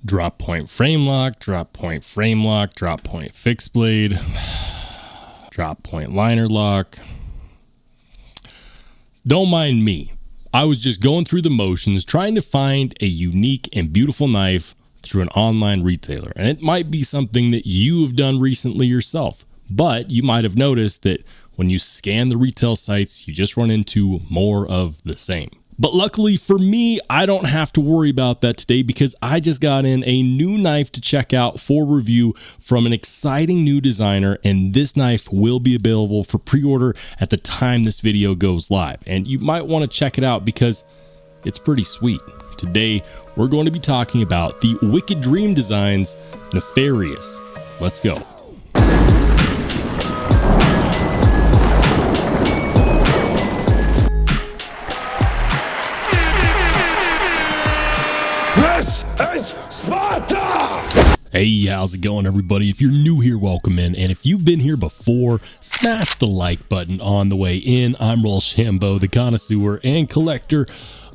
Drop point frame lock, drop point frame lock, drop point fixed blade, drop point liner lock. Don't mind me. I was just going through the motions trying to find a unique and beautiful knife through an online retailer. And it might be something that you have done recently yourself, but you might have noticed that when you scan the retail sites, you just run into more of the same. But luckily for me, I don't have to worry about that today because I just got in a new knife to check out for review from an exciting new designer, and this knife will be available for pre-order at the time this video goes live. And you might want to check it out because it's pretty sweet. Today, we're going to be talking about the Wicked Dream Designs Nefarious. Let's go. This is Sparta! Hey, how's it going, everybody? If you're new here, welcome in. And if you've been here before, smash the like button on the way in. I'm Rollshambo, the connoisseur and collector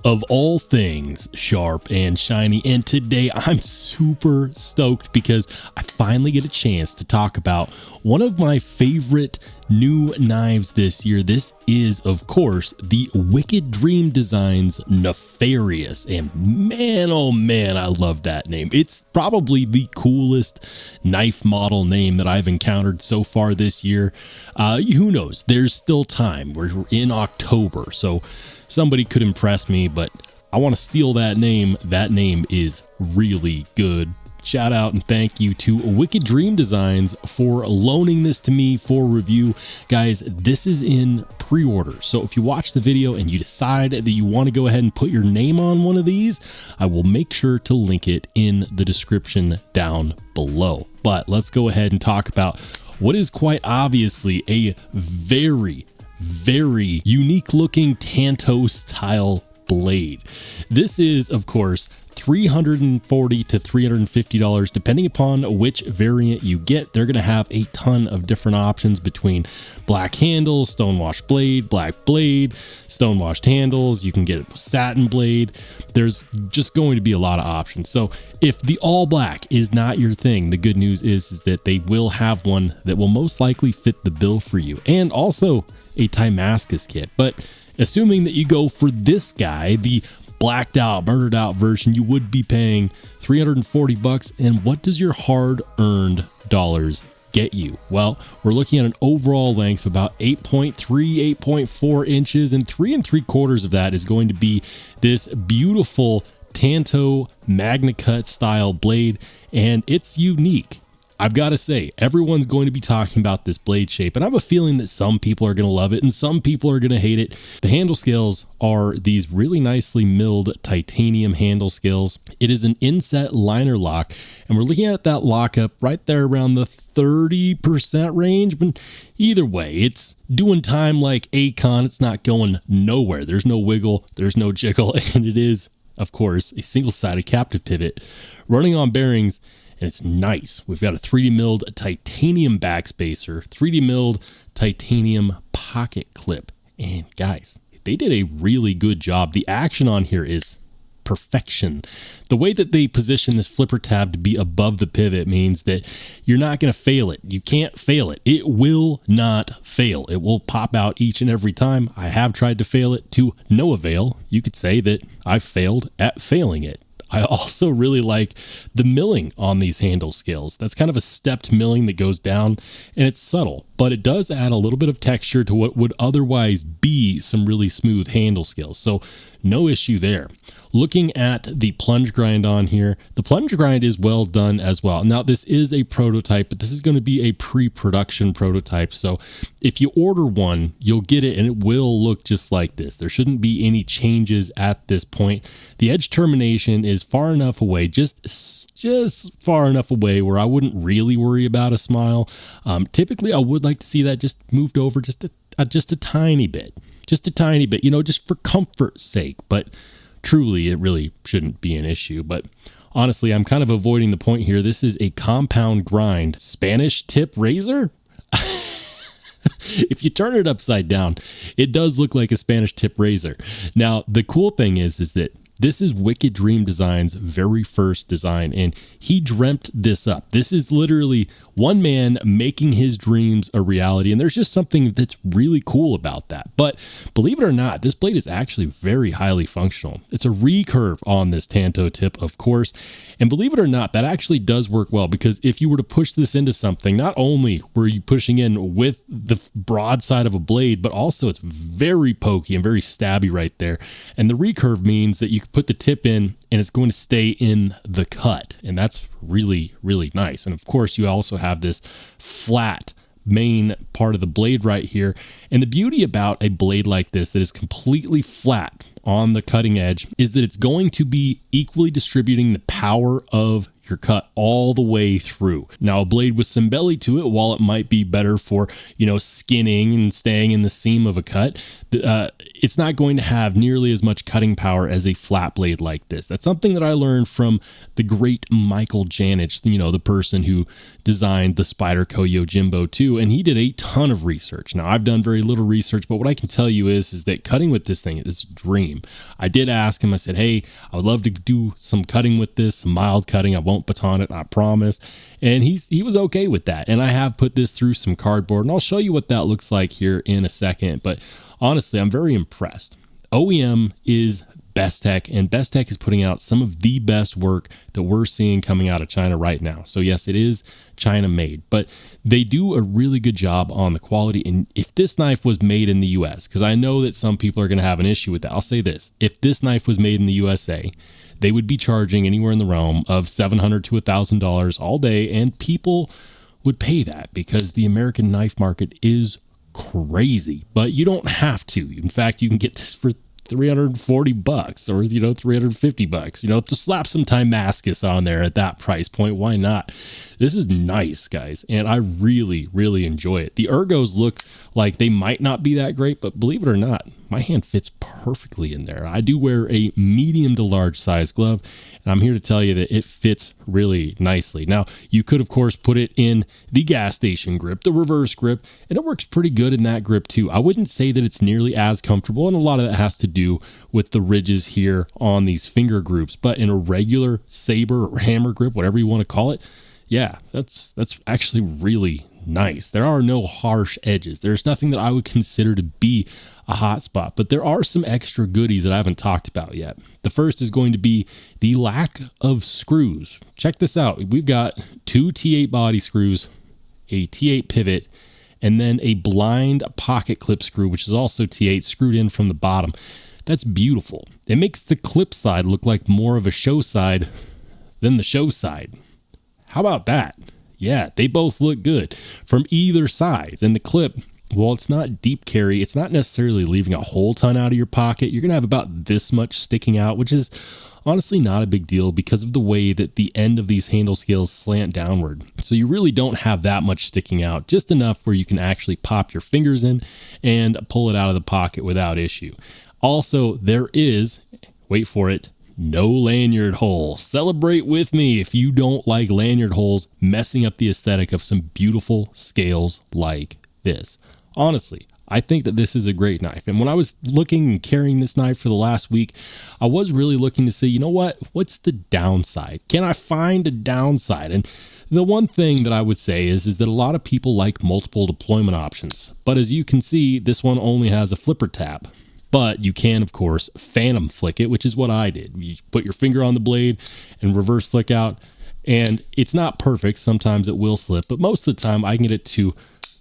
of all things sharp and shiny. And today I'm super stoked because I finally get a chance to talk about one of my favorite new knives this year. This is, of course, the Wicked Dream Designs Nefarious. And man, oh man, I love that name. It's probably the coolest knife model name that I've encountered so far this year. Who knows? There's still time. We're in October, so somebody could impress me, but I want to steal that name. That name is really good. Shout out and thank you to Wicked Dream Designs for loaning this to me for review. Guys, this is in pre-order. So if you watch the video and you decide that you want to go ahead and put your name on one of these, I will make sure to link it in the description down below. But let's go ahead and talk about what is quite obviously a very unique looking Tanto style blade. This is, of course, $340 to $350 depending upon which variant you get. They're going to have a ton of different options between black handles, stonewashed blade, black blade, stonewashed handles. You can get a satin blade. There's just going to be a lot of options. So if the all black is not your thing, the good news is that they will have one that will most likely fit the bill for you, and also a Damascus kit. But assuming that you go for this guy, the blacked out, murdered out version, you would be paying $340. And what does your hard-earned dollars get you? Well, we're looking at an overall length of about 8.3, 8.4 inches, and 3 3/4 of that is going to be this beautiful Tanto Magna Cut style blade, and it's unique. I've got to say, everyone's going to be talking about this blade shape, and I have a feeling that some people are going to love it and some people are going to hate it. The handle scales are these really nicely milled titanium handle scales. It is an inset liner lock, and we're looking at that lockup right there around the 30% range. But either way, it's doing time like Akon. It's not going nowhere. There's no wiggle, there's no jiggle, and it is, of course, a single-sided captive pivot running on bearings. And it's nice. We've got a 3D milled titanium backspacer, 3D milled titanium pocket clip. And guys, they did a really good job. The action on here is perfection. The way that they position this flipper tab to be above the pivot means that you're not going to fail it. You can't fail it. It will not fail. It will pop out each and every time. I have tried to fail it to no avail. You could say that I've failed at failing it. I also really like the milling on these handle scales. That's kind of a stepped milling that goes down, and it's subtle, but it does add a little bit of texture to what would otherwise be some really smooth handle scales. So no issue there. Looking at the plunge grind on here, the plunge grind is well done as well. Now, this is a prototype, but this is going to be a pre-production prototype. So if you order one, you'll get it and it will look just like this. There shouldn't be any changes at this point. The edge termination is far enough away, just far enough away where I wouldn't really worry about a smile. Typically, I would like to see that just moved over just a tiny bit. Just a tiny bit, just for comfort's sake. But truly, it really shouldn't be an issue. But honestly, I'm kind of avoiding the point here. This is a compound grind Spanish tip razor. If you turn it upside down, it does look like a Spanish tip razor. Now, the cool thing is that This is Wicked Dream Design's very first design, and he dreamt this up. This is literally one man making his dreams a reality, and there's just something that's really cool about that. But believe it or not, this blade is actually very highly functional. It's a recurve on this Tanto tip, of course, and believe it or not, that actually does work well, because if you were to push this into something, not only were you pushing in with the broad side of a blade, but also it's very pokey and very stabby right there. And the recurve means that you can put the tip in and it's going to stay in the cut, and that's really, really nice. And of course, you also have this flat main part of the blade right here. And the beauty about a blade like this that is completely flat on the cutting edge is that it's going to be equally distributing the power of your cut all the way through. Now, a blade with some belly to it, while it might be better for, skinning and staying in the seam of a cut, it's not going to have nearly as much cutting power as a flat blade like this. That's something that I learned from the great Michael Janich, the person who designed the Spyderco Yojimbo 2, and he did a ton of research. Now, I've done very little research, but what I can tell you is that cutting with this thing is a dream. I did ask him, I said, hey, I would love to do some cutting with this, some mild cutting. I won't baton it, I promise. And he was okay with that. And I have put this through some cardboard, and I'll show you what that looks like here in a second. But honestly, I'm very impressed. OEM is Bestech, and Bestech is putting out some of the best work that we're seeing coming out of China right now. So yes, it is China made, but they do a really good job on the quality. And if this knife was made in the US, because I know that some people are going to have an issue with that, I'll say this: if this knife was made in the USA, they would be charging anywhere in the realm of $700 to $1,000 all day, and people would pay that because the American knife market is crazy. But you don't have to. In fact, you can get this for $340 or $350. To slap some Damascus on there at that price point, why not? This is nice, guys, and I really, really enjoy it. The ergos look like they might not be that great, but believe it or not, my hand fits perfectly in there. I do wear a medium to large size glove, and I'm here to tell you that it fits really nicely. Now, you could, of course, put it in the gas station grip, the reverse grip, and it works pretty good in that grip too. I wouldn't say that it's nearly as comfortable, and a lot of that has to do with the ridges here on these finger groups, but in a regular saber or hammer grip, whatever you want to call it, yeah, that's actually really nice. There are no harsh edges. There's nothing that I would consider to be a hot spot, but there are some extra goodies that I haven't talked about yet. The first is going to be the lack of screws. Check this out. We've got 2 T8 body screws, a T8 pivot, and then a blind pocket clip screw, which is also T8 screwed in from the bottom. That's beautiful. It makes the clip side look like more of a show side than the show side. How about that? Yeah, they both look good from either side. And the clip, while it's not deep carry, it's not necessarily leaving a whole ton out of your pocket. You're going to have about this much sticking out, which is honestly not a big deal because of the way that the end of these handle scales slant downward. So you really don't have that much sticking out, just enough where you can actually pop your fingers in and pull it out of the pocket without issue. Also, there is, wait for it, no lanyard hole. Celebrate with me if you don't like lanyard holes messing up the aesthetic of some beautiful scales like this. Honestly, I think that this is a great knife. And when I was looking and carrying this knife for the last week, I was really looking to see, what's the downside? Can I find a downside? And the one thing that I would say is that a lot of people like multiple deployment options. But as you can see, this one only has a flipper tab. But you can, of course, phantom flick it, which is what I did. You put your finger on the blade and reverse flick out, and it's not perfect. Sometimes it will slip, but most of the time I can get it to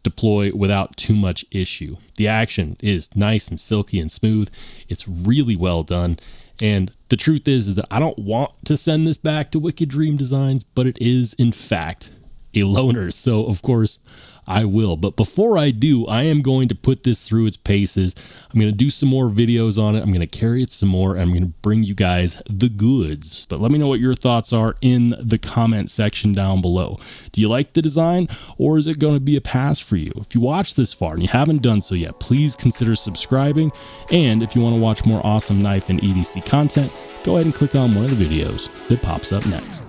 deploy without too much issue. The action is nice and silky and smooth. It's really well done. And the truth is that I don't want to send this back to Wicked Dream Designs, but it is, in fact, a loaner. So, of course, I will. But before I do, I am going to put this through its paces. I'm going to do some more videos on it. I'm going to carry it some more, and I'm going to bring you guys the goods. But let me know what your thoughts are in the comment section down below. Do you like the design, or is it going to be a pass for you? If you watched this far and you haven't done so yet, please consider subscribing. And if you want to watch more awesome knife and EDC content, go ahead and click on one of the videos that pops up next.